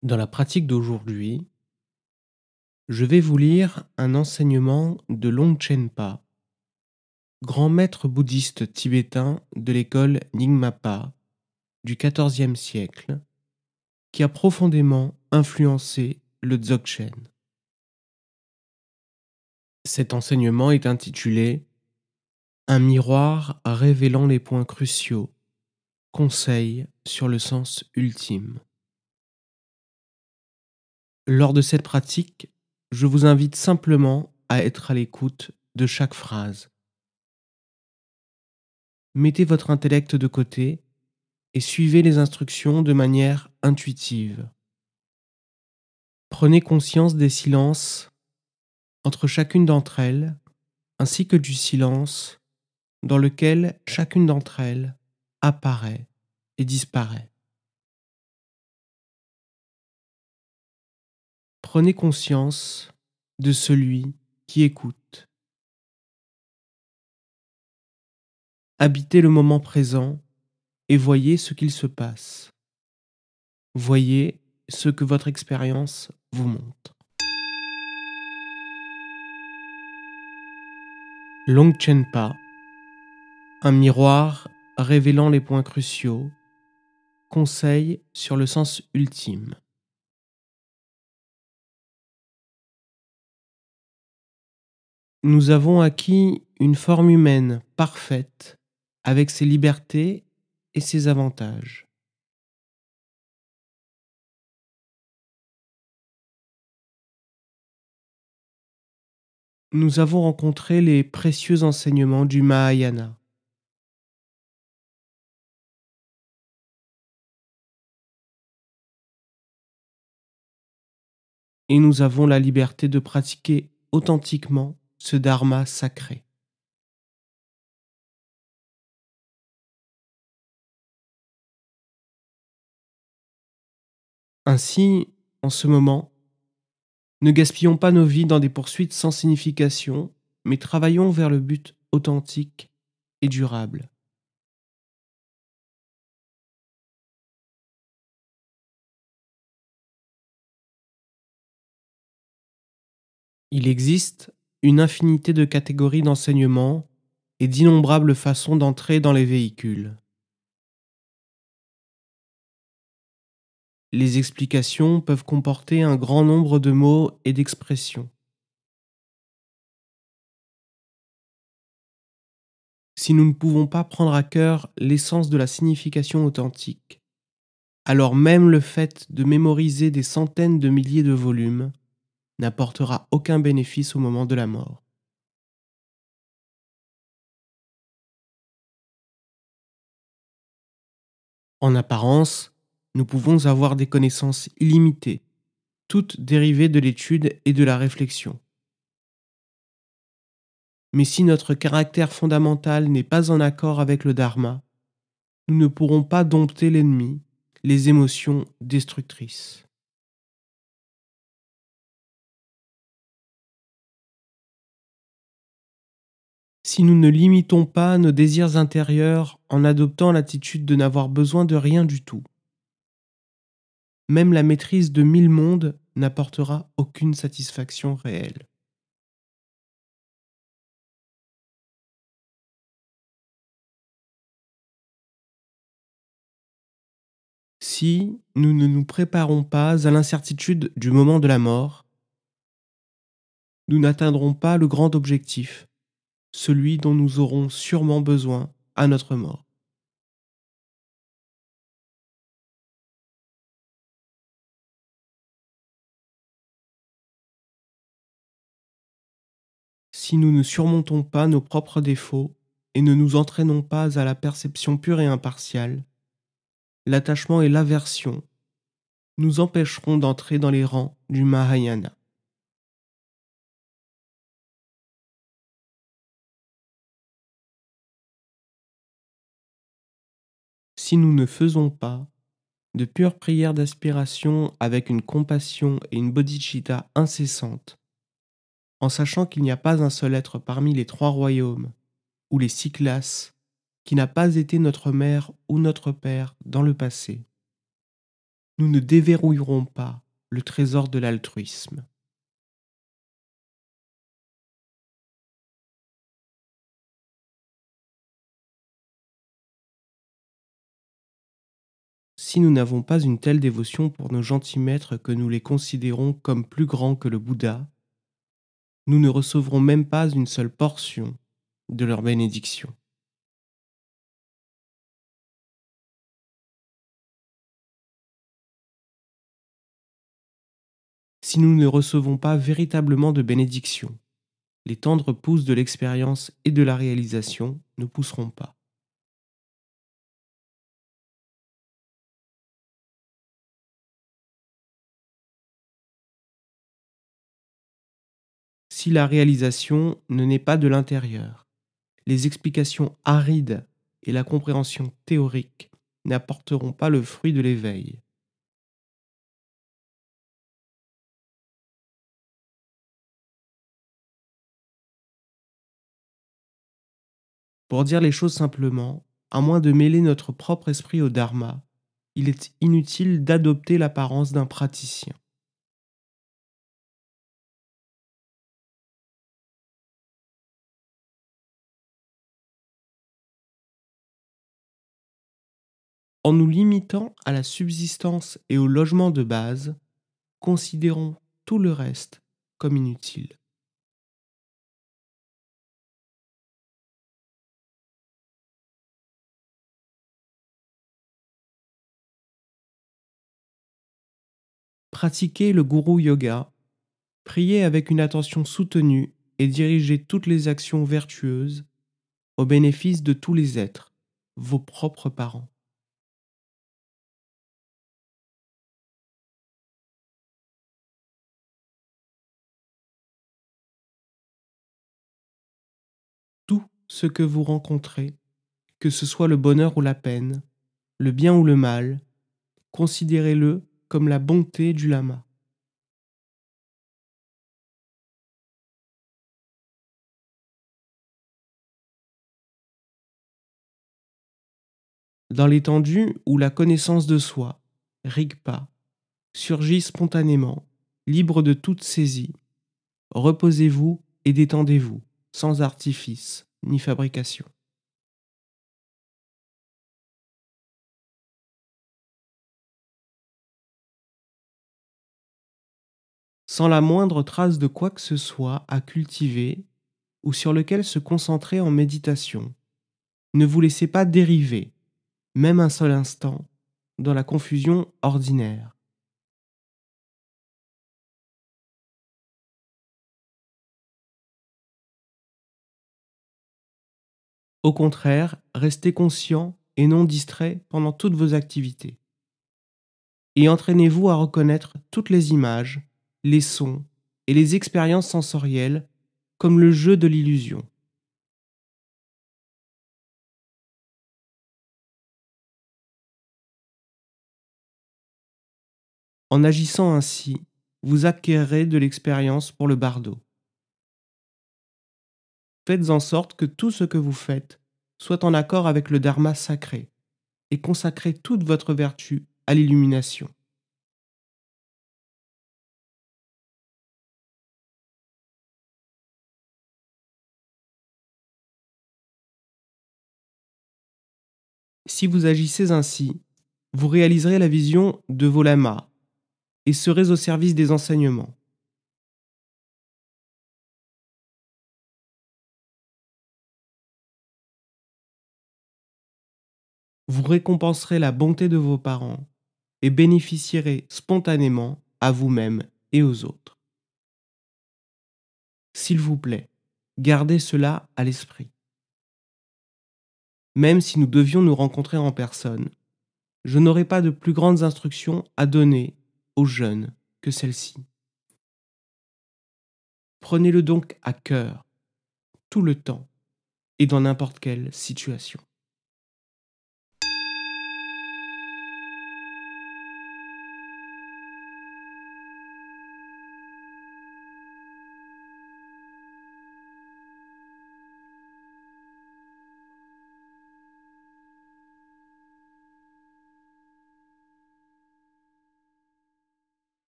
Dans la pratique d'aujourd'hui, je vais vous lire un enseignement de Longchenpa, grand maître bouddhiste tibétain de l'école Nyingmapa du XIVe siècle, qui a profondément influencé le Dzogchen. Cet enseignement est intitulé Un miroir révélant les points cruciaux, conseil sur le sens ultime. Lors de cette pratique, je vous invite simplement à être à l'écoute de chaque phrase. Mettez votre intellect de côté et suivez les instructions de manière intuitive. Prenez conscience des silences entre chacune d'entre elles, ainsi que du silence dans lequel chacune d'entre elles apparaît et disparaît. Prenez conscience de celui qui écoute. Habitez le moment présent et voyez ce qu'il se passe. Voyez ce que votre expérience vous montre. Longchenpa, un miroir révélant les points cruciaux, conseil sur le sens ultime. Nous avons acquis une forme humaine parfaite avec ses libertés et ses avantages. Nous avons rencontré les précieux enseignements du Mahayana. Et nous avons la liberté de pratiquer authentiquement ce dharma sacré. Ainsi, en ce moment, ne gaspillons pas nos vies dans des poursuites sans signification, mais travaillons vers le but authentique et durable. Il existe une infinité de catégories d'enseignements et d'innombrables façons d'entrer dans les véhicules. Les explications peuvent comporter un grand nombre de mots et d'expressions. Si nous ne pouvons pas prendre à cœur l'essence de la signification authentique, alors même le fait de mémoriser des centaines de milliers de volumes n'apportera aucun bénéfice au moment de la mort. En apparence, nous pouvons avoir des connaissances illimitées, toutes dérivées de l'étude et de la réflexion. Mais si notre caractère fondamental n'est pas en accord avec le Dharma, nous ne pourrons pas dompter l'ennemi, les émotions destructrices. Si nous ne limitons pas nos désirs intérieurs en adoptant l'attitude de n'avoir besoin de rien du tout, même la maîtrise de 1000 mondes n'apportera aucune satisfaction réelle. Si nous ne nous préparons pas à l'incertitude du moment de la mort, nous n'atteindrons pas le grand objectif, celui dont nous aurons sûrement besoin à notre mort. Si nous ne surmontons pas nos propres défauts et ne nous entraînons pas à la perception pure et impartiale, l'attachement et l'aversion nous empêcheront d'entrer dans les rangs du Mahayana. Si nous ne faisons pas de pures prières d'aspiration avec une compassion et une bodhicitta incessantes, en sachant qu'il n'y a pas un seul être parmi les 3 royaumes ou les 6 classes qui n'a pas été notre mère ou notre père dans le passé, nous ne déverrouillerons pas le trésor de l'altruisme. Si nous n'avons pas une telle dévotion pour nos gentils maîtres que nous les considérons comme plus grands que le Bouddha, nous ne recevrons même pas une seule portion de leur bénédiction. Si nous ne recevons pas véritablement de bénédiction, les tendres pousses de l'expérience et de la réalisation ne pousseront pas. Si la réalisation ne naît pas de l'intérieur, les explications arides et la compréhension théorique n'apporteront pas le fruit de l'éveil. Pour dire les choses simplement, à moins de mêler notre propre esprit au dharma, il est inutile d'adopter l'apparence d'un praticien. En nous limitant à la subsistance et au logement de base, considérons tout le reste comme inutile. Pratiquez le guru yoga, priez avec une attention soutenue et dirigez toutes les actions vertueuses au bénéfice de tous les êtres, vos propres parents. Tout ce que vous rencontrez, que ce soit le bonheur ou la peine, le bien ou le mal, considérez-le comme la bonté du lama. Dans l'étendue où la connaissance de soi, Rigpa, surgit spontanément, libre de toute saisie, reposez-vous et détendez-vous, sans artifice ni fabrication. Sans la moindre trace de quoi que ce soit à cultiver ou sur lequel se concentrer en méditation. Ne vous laissez pas dériver, même un seul instant, dans la confusion ordinaire. Au contraire, restez conscient et non distrait pendant toutes vos activités. Et entraînez-vous à reconnaître toutes les images, les sons et les expériences sensorielles comme le jeu de l'illusion. En agissant ainsi, vous acquérerez de l'expérience pour le bardo. Faites en sorte que tout ce que vous faites soit en accord avec le dharma sacré et consacrez toute votre vertu à l'illumination. Si vous agissez ainsi, vous réaliserez la vision de vos lamas et serez au service des enseignements. Vous récompenserez la bonté de vos parents et bénéficierez spontanément à vous-même et aux autres. S'il vous plaît, gardez cela à l'esprit. Même si nous devions nous rencontrer en personne, je n'aurai pas de plus grandes instructions à donner aux jeunes que celles-ci. Prenez-le donc à cœur, tout le temps et dans n'importe quelle situation.